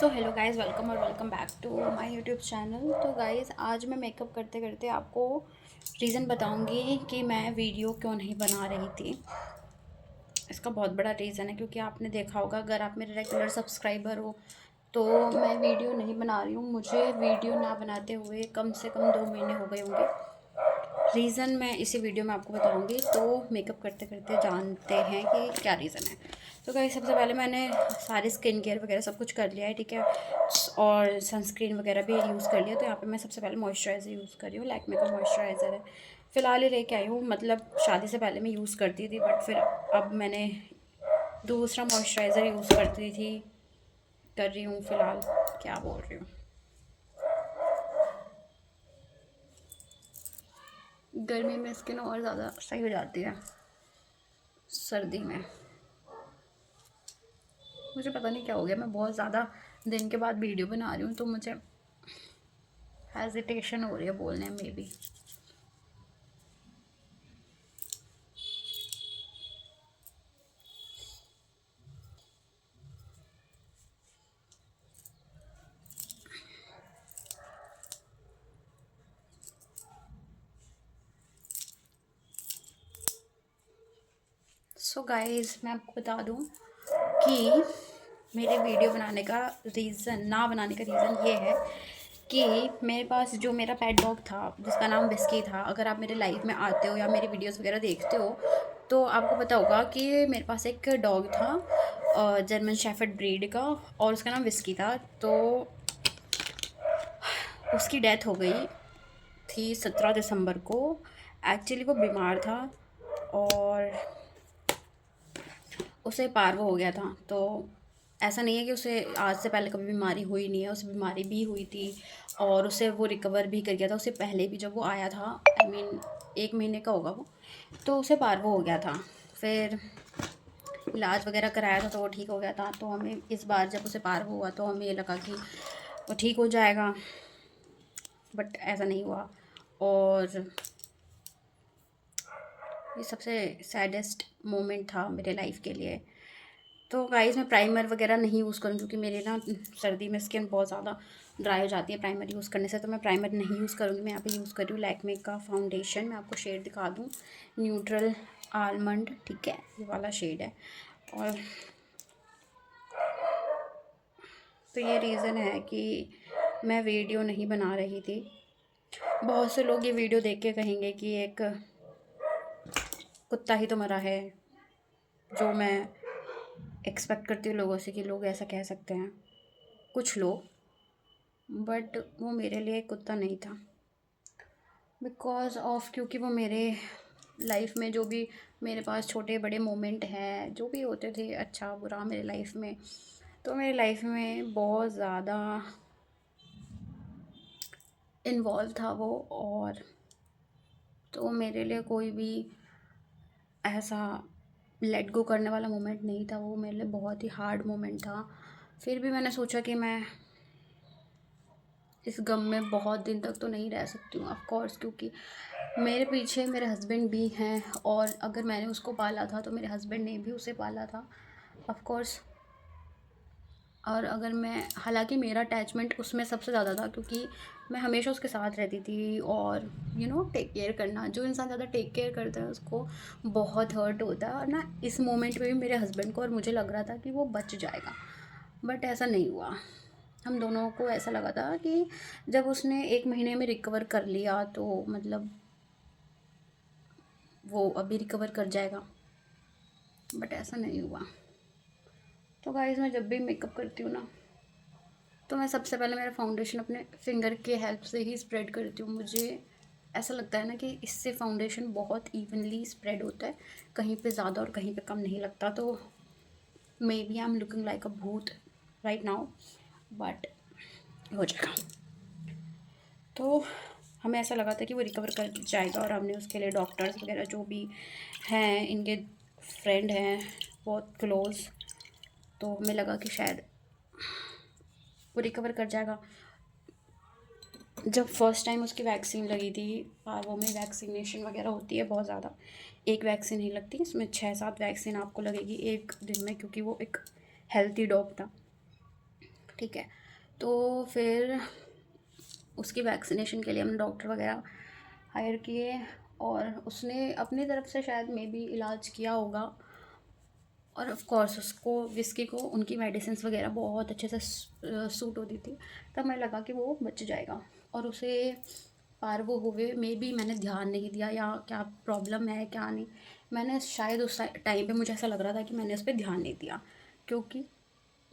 सो hello guys, welcome और welcome back to my YouTube channel. तो guys आज मैं मेकअप करते करते आपको रीज़न बताऊंगी कि मैं वीडियो क्यों नहीं बना रही थी। इसका बहुत बड़ा रीज़न है क्योंकि आपने देखा होगा, अगर आप मेरे रेगुलर सब्सक्राइबर हो तो मैं वीडियो नहीं बना रही हूँ। मुझे वीडियो ना बनाते हुए कम से कम 2 महीने हो गए होंगे। रीज़न मैं इसी वीडियो में आपको बताऊंगी, तो मेकअप करते करते जानते हैं कि क्या रीज़न है। तो गाइस सबसे पहले मैंने सारी स्किन केयर वगैरह सब कुछ कर लिया है, ठीक है, और सनस्क्रीन वगैरह भी यूज़ कर लिया। तो यहाँ पे मैं सबसे पहले मॉइस्चराइज़र यूज़ कर रही हूँ, लैक्मे का मॉइस्चराइज़र है। फ़िलहाल ही लेके आई हूँ, मतलब शादी से पहले मैं यूज़ करती थी, बट फिर अब मैंने दूसरा मॉइस्चराइज़र यूज़ करती थी कर रही हूँ फ़िलहाल। क्या बोल रही हूँ, गर्मी में स्किन और ज़्यादा सही हो जाती है सर्दी में। मुझे पता नहीं क्या हो गया, मैं बहुत ज़्यादा दिन के बाद वीडियो बना रही हूँ तो मुझे हेजिटेशन हो रही है बोलने में भी। सो गाइस मैं आपको बता दूँ कि मेरे वीडियो बनाने का रीज़न, ना बनाने का रीज़न ये है कि मेरे पास जो मेरा पेट डॉग था जिसका नाम विस्की था। अगर आप मेरे लाइव में आते हो या मेरी वीडियोस वगैरह देखते हो तो आपको पता होगा कि मेरे पास एक डॉग था, जर्मन शेफर्ड ब्रीड का, और उसका नाम विस्की था। तो उसकी डेथ हो गई थी 17 दिसंबर को। एक्चुअली वो बीमार था और उसे पार्वो हो गया था। तो ऐसा नहीं है कि उसे आज से पहले कभी बीमारी हुई नहीं है, उसे बीमारी भी हुई थी और उसे वो रिकवर भी कर गया था। उससे पहले भी जब वो आया था, आई मीन 1 महीने का होगा वो, तो उसे पार्वो हो गया था। फिर इलाज वगैरह कराया था तो वो ठीक हो गया था। तो हमें इस बार जब उसे पार्वो हुआ तो हमें ये लगा कि वो ठीक हो जाएगा, बट ऐसा नहीं हुआ। और ये सबसे सैडेस्ट मोमेंट था मेरे लाइफ के लिए। तो गाइस मैं प्राइमर वगैरह नहीं यूज़ करूँ क्योंकि मेरे ना सर्दी में स्किन बहुत ज़्यादा ड्राई हो जाती है प्राइमर यूज़ करने से, तो मैं प्राइमर नहीं यूज़ करूँगी। मैं यहाँ पे यूज़ कर रही हूँ लैक्मे का फाउंडेशन। मैं आपको शेड दिखा दूँ, न्यूट्रल आलमंड, ठीक है, ये वाला शेड है। और तो ये रीज़न है कि मैं वीडियो नहीं बना रही थी। बहुत से लोग ये वीडियो देख के कहेंगे कि एक कुत्ता ही तो मरा है, जो मैं एक्सपेक्ट करती हूँ लोगों से कि लोग ऐसा कह सकते हैं, कुछ लोग। बट वो मेरे लिए कुत्ता नहीं था, बिकॉज ऑफ, क्योंकि वो मेरे लाइफ में जो भी मेरे पास छोटे बड़े मोमेंट हैं, जो भी होते थे अच्छा बुरा मेरे लाइफ में, तो मेरी लाइफ में बहुत ज़्यादा इन्वॉल्व था वो। और तो मेरे लिए कोई भी ऐसा लेट गो करने वाला मोमेंट नहीं था, वो मेरे लिए बहुत ही हार्ड मोमेंट था। फिर भी मैंने सोचा कि मैं इस गम में बहुत दिन तक तो नहीं रह सकती हूँ, ऑफ कोर्स, क्योंकि मेरे पीछे मेरे हस्बैंड भी हैं और अगर मैंने उसको पाला था तो मेरे हस्बैंड ने भी उसे पाला था, ऑफ कोर्स। और अगर मैं, हालांकि मेरा अटैचमेंट उसमें सबसे ज़्यादा था क्योंकि मैं हमेशा उसके साथ रहती थी। और टेक केयर करना, जो इंसान ज़्यादा टेक केयर करता है उसको बहुत हर्ट होता है। और ना इस मोमेंट में भी मेरे हस्बैंड को और मुझे लग रहा था कि वो बच जाएगा, बट ऐसा नहीं हुआ। हम दोनों को ऐसा लगा था कि जब उसने 1 महीने में रिकवर कर लिया तो मतलब वो अभी रिकवर कर जाएगा, बट ऐसा नहीं हुआ। तो गाइस मैं जब भी मेकअप करती हूँ ना, तो मैं सबसे पहले मेरा फाउंडेशन अपने फिंगर के हेल्प से ही स्प्रेड करती हूँ। मुझे ऐसा लगता है ना कि इससे फाउंडेशन बहुत इवनली स्प्रेड होता है, कहीं पे ज़्यादा और कहीं पे कम नहीं लगता। तो maybe I am looking like a भूत राइट नाउ, बट हो जाएगा। तो हमें ऐसा लगा था कि वो रिकवर कर जाएगा और हमने उसके लिए डॉक्टर्स वगैरह जो भी हैं, इनके फ्रेंड हैं बहुत क्लोज़, तो हमें लगा कि शायद वो रिकवर कर जाएगा। जब फर्स्ट टाइम उसकी वैक्सीन लगी थी, पार्वो में वैक्सीनेशन वगैरह होती है बहुत ज़्यादा, एक वैक्सीन नहीं लगती, इसमें 6-7 वैक्सीन आपको लगेगी एक दिन में, क्योंकि वो एक हेल्थी डॉग था। ठीक है। तो फिर उसकी वैक्सीनेशन के लिए हमने डॉक्टर वगैरह हायर किए और उसने अपनी तरफ से शायद मे बी इलाज किया होगा। और ऑफ कोर्स उसको विस्की को उनकी मेडिसिन्स वगैरह बहुत अच्छे से सूट होती थी, तब मुझे लगा कि वो बच जाएगा। और उसे पार्वो हुए मे बी मैंने ध्यान नहीं दिया या क्या प्रॉब्लम है क्या नहीं, मैंने शायद उस टाइम पे मुझे ऐसा लग रहा था कि मैंने उस पर ध्यान नहीं दिया। क्योंकि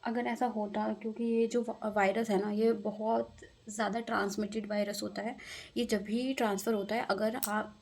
अगर ऐसा होता, क्योंकि ये जो वायरस है ना, ये बहुत ज़्यादा ट्रांसमिटेड वायरस होता है। ये जब भी ट्रांसफ़र होता है अगर आप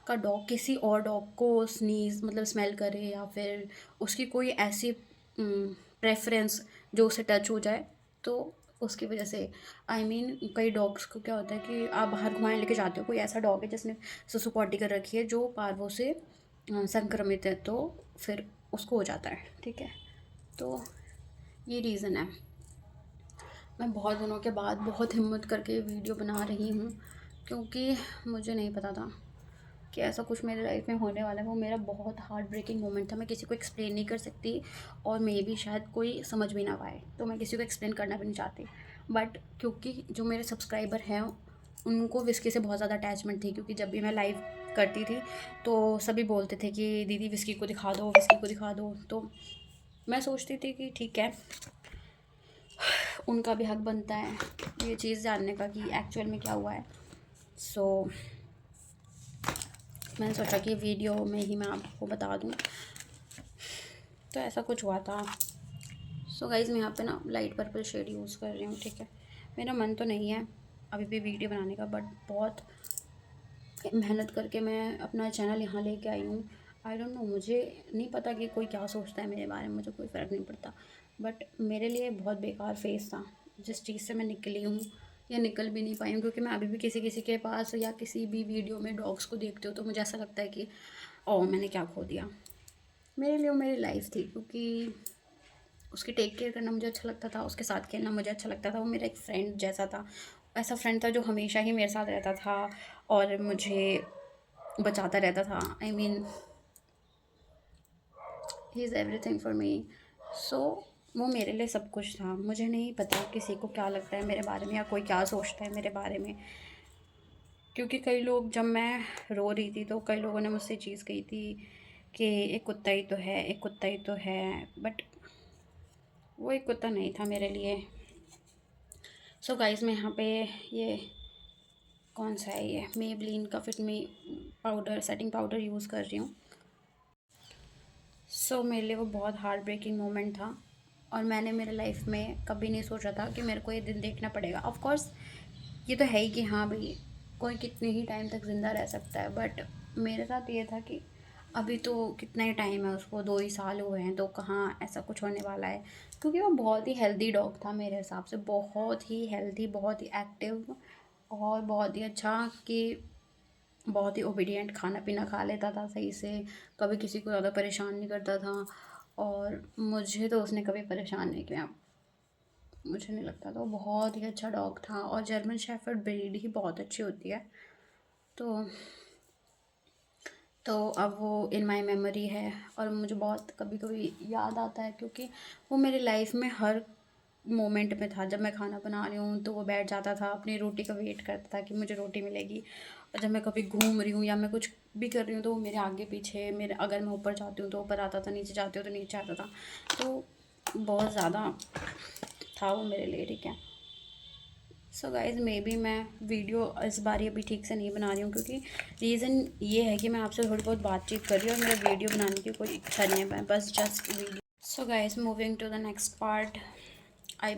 का डॉग किसी और डॉग को स्नीज़ मतलब स्मेल करे या फिर उसकी कोई ऐसी प्रेफरेंस जो उसे टच हो जाए, तो उसकी वजह से आई मीन कई डॉग्स को क्या होता है कि आप बाहर घुमाने लेके जाते हो, कोई ऐसा डॉग है जिसने सुसु पॉटी कर रखी है जो पार्वों से संक्रमित है, तो फिर उसको हो जाता है। ठीक है, तो ये रीज़न है। मैं बहुत दिनों के बाद बहुत हिम्मत करके वीडियो बना रही हूँ, क्योंकि मुझे नहीं पता था कि ऐसा कुछ मेरे लाइफ में होने वाला है। वो मेरा बहुत हार्ट ब्रेकिंग मोमेंट था, मैं किसी को एक्सप्लेन नहीं कर सकती और मे भी शायद कोई समझ भी ना पाए, तो मैं किसी को एक्सप्लेन करना भी नहीं चाहती। बट क्योंकि जो मेरे सब्सक्राइबर हैं उनको विस्की से बहुत ज़्यादा अटैचमेंट थी, क्योंकि जब भी मैं लाइव करती थी तो सभी बोलते थे कि दीदी विस्की को दिखा दो, विस्की को दिखा दो। तो मैं सोचती थी कि ठीक है, उनका भी हक बनता है ये चीज़ जानने का कि एक्चुअल में क्या हुआ है। सो मैंने सोचा कि वीडियो में ही मैं आपको बता दूं। तो ऐसा कुछ हुआ था। सो गाइज़ मैं यहाँ पे ना लाइट पर्पल शेड यूज़ कर रही हूँ। ठीक है, मेरा मन तो नहीं है अभी भी वीडियो बनाने का, बट बहुत मेहनत करके मैं अपना चैनल यहाँ लेके आई हूँ। आई डोंट नो, मुझे नहीं पता कि कोई क्या सोचता है मेरे बारे में, मुझे कोई फ़र्क नहीं पड़ता। बट मेरे लिए बहुत बेकार फेज़ था जिस चीज़ से मैं निकली हूँ या निकल भी नहीं पाई हूँ, क्योंकि मैं अभी भी किसी किसी के पास या किसी भी वीडियो में डॉग्स को देखती हूँ तो मुझे ऐसा लगता है कि ओह मैंने क्या खो दिया। मेरे लिए वो मेरी लाइफ थी, क्योंकि उसकी टेक केयर करना मुझे अच्छा लगता था, उसके साथ खेलना मुझे अच्छा लगता था। वो मेरा एक फ्रेंड जैसा था, ऐसा फ्रेंड था जो हमेशा ही मेरे साथ रहता था और मुझे बचाता रहता था। I mean he is everything for me. So वो मेरे लिए सब कुछ था। मुझे नहीं पता किसी को क्या लगता है मेरे बारे में या कोई क्या सोचता है मेरे बारे में, क्योंकि कई लोग, जब मैं रो रही थी तो कई लोगों ने मुझसे चीज़ कही थी कि एक कुत्ता ही तो है, एक कुत्ता ही तो है। बट वो एक कुत्ता नहीं था मेरे लिए। सो गाइस मैं यहाँ पे ये कौन सा है, ये मेबलिन का फिट मी पाउडर, सेटिंग पाउडर यूज़ कर रही हूँ। सो मेरे लिए वो बहुत हार्ट ब्रेकिंग मोमेंट था और मैंने मेरे लाइफ में कभी नहीं सोचा था कि मेरे को ये दिन देखना पड़ेगा। ऑफ कोर्स ये तो है ही कि हाँ भाई कोई कितने ही टाइम तक ज़िंदा रह सकता है, बट मेरे साथ ये था कि अभी तो कितना ही टाइम है, उसको 2 ही साल हुए हैं, तो कहाँ ऐसा कुछ होने वाला है। क्योंकि वो बहुत ही हेल्दी डॉग था मेरे हिसाब से, बहुत ही हेल्दी, बहुत ही एक्टिव और बहुत ही अच्छा, कि बहुत ही ओबीडिएंट, खाना पीना खा लेता था सही से, कभी किसी को ज़्यादा परेशान नहीं करता था। और मुझे तो उसने कभी परेशान नहीं किया, मुझे नहीं लगता। तो बहुत ही अच्छा डॉग था और जर्मन शेफर्ड ब्रीड ही बहुत अच्छी होती है। तो अब वो इन माय मेमोरी है और मुझे बहुत कभी कभी याद आता है, क्योंकि वो मेरी लाइफ में हर मोमेंट में था। जब मैं खाना बना रही हूँ तो वो बैठ जाता था, अपनी रोटी का वेट करता था कि मुझे रोटी मिलेगी। और जब मैं कभी घूम रही हूँ या मैं कुछ भी कर रही हूँ तो वो मेरे आगे पीछे, मेरे, अगर मैं ऊपर जाती हूँ तो ऊपर आता था, नीचे जाती हूँ तो नीचे आता था। तो बहुत ज़्यादा था वो मेरे लिए। ठीक है, सो गाइज़ मे बी मैं वीडियो इस बार अभी ठीक से नहीं बना रही हूँ, क्योंकि रीज़न ये है कि मैं आपसे थोड़ी बहुत बातचीत कर रही हूँ और मेरा वीडियो बनाने की कोई इच्छा नहीं है, मैं बस just video. So guys moving to the next part. I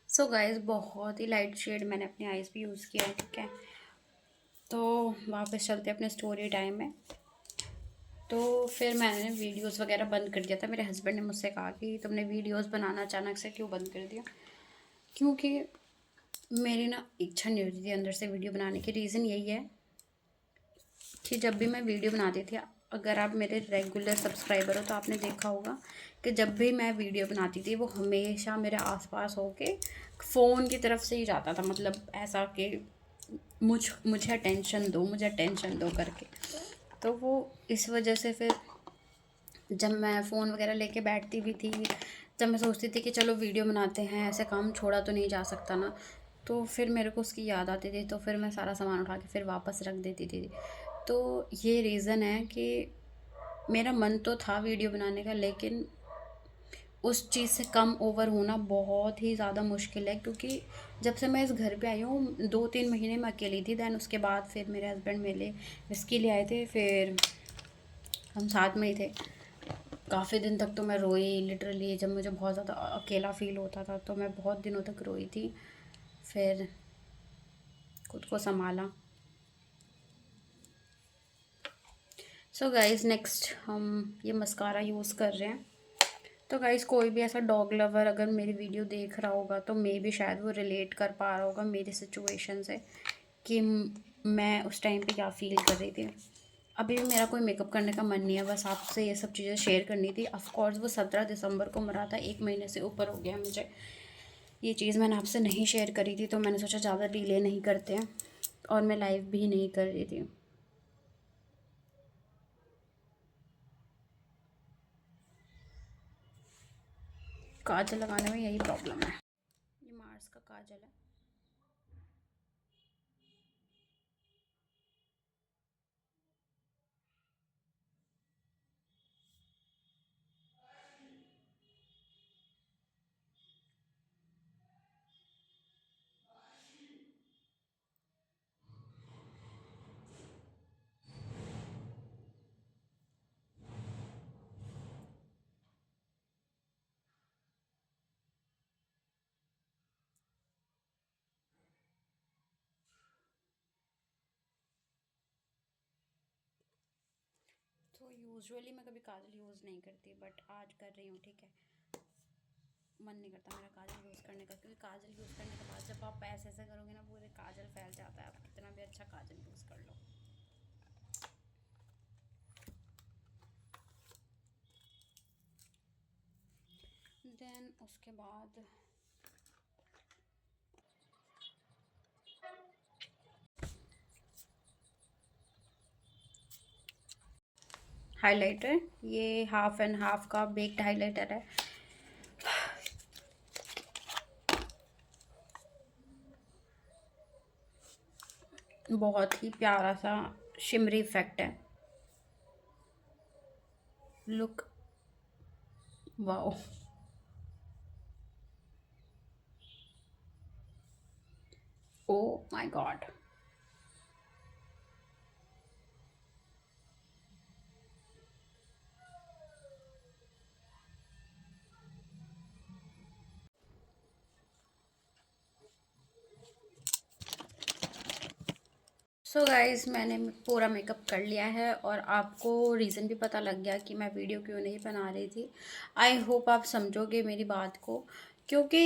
so guys बहुत ही लाइट शेड मैंने अपनी आइज़ पे यूज़ किया है। ठीक है, तो वापस चलते हैं अपने स्टोरी टाइम में। तो फिर मैंने वीडियोस वगैरह बंद कर दिया था। मेरे हस्बैंड ने मुझसे कहा कि तुमने वीडियोस बनाना अचानक से क्यों बंद कर दिया, क्योंकि मेरी ना इच्छा नहीं होती थी अंदर से वीडियो बनाने की। रीज़न यही है कि जब भी मैं वीडियो बनाती थी, अगर आप मेरे रेगुलर सब्सक्राइबर हो तो आपने देखा होगा कि जब भी मैं वीडियो बनाती थी वो हमेशा मेरे आसपास होके फ़ोन की तरफ से ही जाता था, मतलब ऐसा कि मुझे अटेंशन दो, मुझे अटेंशन दो करके। तो वो इस वजह से फिर जब मैं फ़ोन वगैरह लेके बैठती भी थी, जब मैं सोचती थी कि चलो वीडियो बनाते हैं, ऐसे काम छोड़ा तो नहीं जा सकता ना, तो फिर मेरे को उसकी याद आती थी, तो फिर मैं सारा सामान उठा के फिर वापस रख देती थी। तो ये रीज़न है कि मेरा मन तो था वीडियो बनाने का, लेकिन उस चीज़ से कम ओवर होना बहुत ही ज़्यादा मुश्किल है, क्योंकि जब से मैं इस घर पे आई हूँ 2-3 महीने मैं अकेली थी। दैन उसके बाद फिर मेरे हस्बैंड मेरे लिए विस्की ले आए थे, फिर हम साथ में ही थे। काफ़ी दिन तक तो मैं रोई लिटरली, जब मुझे बहुत ज़्यादा अकेला फ़ील होता था तो मैं बहुत दिनों तक रोई थी। फिर खुद को संभाला। सो गाइस, नेक्स्ट हम ये मस्कारा यूज़ कर रहे हैं। तो गाइस, कोई भी ऐसा डॉग लवर अगर मेरी वीडियो देख रहा होगा तो मे बी शायद वो रिलेट कर पा रहा होगा मेरी सिचुएशन से, कि मैं उस टाइम पे क्या फ़ील कर रही थी। अभी भी मेरा कोई मेकअप करने का मन नहीं है, बस आपसे ये सब चीज़ें शेयर करनी थी। ऑफ़ कोर्स वो 17 दिसंबर को मरा था, 1 महीने से ऊपर हो गया मुझे। ये चीज़ मैंने आपसे नहीं शेयर करी थी, तो मैंने सोचा ज़्यादा डिले नहीं करते हैं, और मैं लाइव भी नहीं कर रही थी। काजल लगाने में यही प्रॉब्लम है। ये मार्स का काजल है। तो यूजुअली मैं कभी काजल यूज़ नहीं करती, बट आज कर रही हूँ, ठीक है। मन नहीं करता मेरा काजल यूज़ करने का, क्योंकि काजल यूज़ करने के बाद जब आप ऐसे ऐसे करोगे ना, पूरे काजल फैल जाता है, आप कितना भी अच्छा काजल यूज़ कर लो। देन उसके बाद हाइलाइटर, ये हाफ एंड हाफ का बेक्ड हाइलाइटर है। बहुत ही प्यारा सा शिमरी इफेक्ट है। Look, wow. Oh my God. So guys, मैंने पूरा मेकअप कर लिया है, और आपको रीज़न भी पता लग गया कि मैं वीडियो क्यों नहीं बना रही थी। आई होप आप समझोगे मेरी बात को, क्योंकि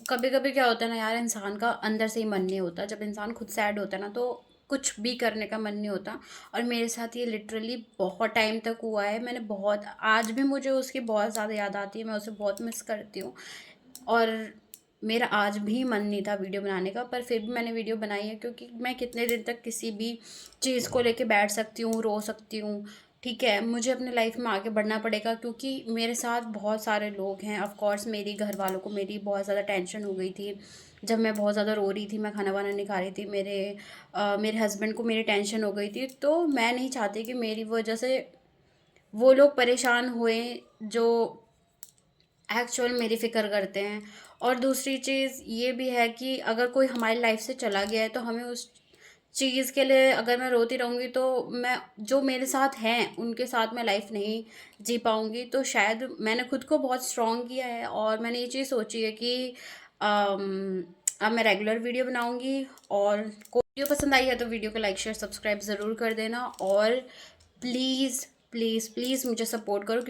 कभी कभी क्या होता है ना यार, इंसान का अंदर से ही मन नहीं होता। जब इंसान खुद सैड होता है ना, तो कुछ भी करने का मन नहीं होता। और मेरे साथ ये लिटरली बहुत टाइम तक हुआ है। मैंने बहुत, आज भी मुझे उसकी बहुत ज़्यादा याद आती है, मैं उसे बहुत मिस करती हूँ। और मेरा आज भी मन नहीं था वीडियो बनाने का, पर फिर भी मैंने वीडियो बनाई है, क्योंकि मैं कितने दिन तक किसी भी चीज़ को लेके बैठ सकती हूँ, रो सकती हूँ। ठीक है, मुझे अपने लाइफ में आगे बढ़ना पड़ेगा, क्योंकि मेरे साथ बहुत सारे लोग हैं। ऑफ कोर्स मेरी घर वालों को मेरी बहुत ज़्यादा टेंशन हो गई थी, जब मैं बहुत ज़्यादा रो रही थी, मैं खाना वाना नहीं खा रही थी। मेरे हस्बैंड को मेरी टेंशन हो गई थी, तो मैं नहीं चाहती कि मेरी वजह से वो लोग परेशान हुए जो एक्चुअल मेरी फ़िक्र करते हैं। और दूसरी चीज़ ये भी है कि अगर कोई हमारी लाइफ से चला गया है, तो हमें उस चीज़ के लिए, अगर मैं रोती रहूँगी, तो मैं, जो मेरे साथ हैं उनके साथ मैं लाइफ नहीं जी पाऊँगी। तो शायद मैंने खुद को बहुत स्ट्रॉन्ग किया है, और मैंने ये चीज़ सोची है कि अब मैं रेगुलर वीडियो बनाऊँगी। और कोई वीडियो पसंद आई है तो वीडियो को लाइक शेयर सब्सक्राइब ज़रूर कर देना, और प्लीज़ प्लीज़ प्लीज़ मुझे सपोर्ट करो।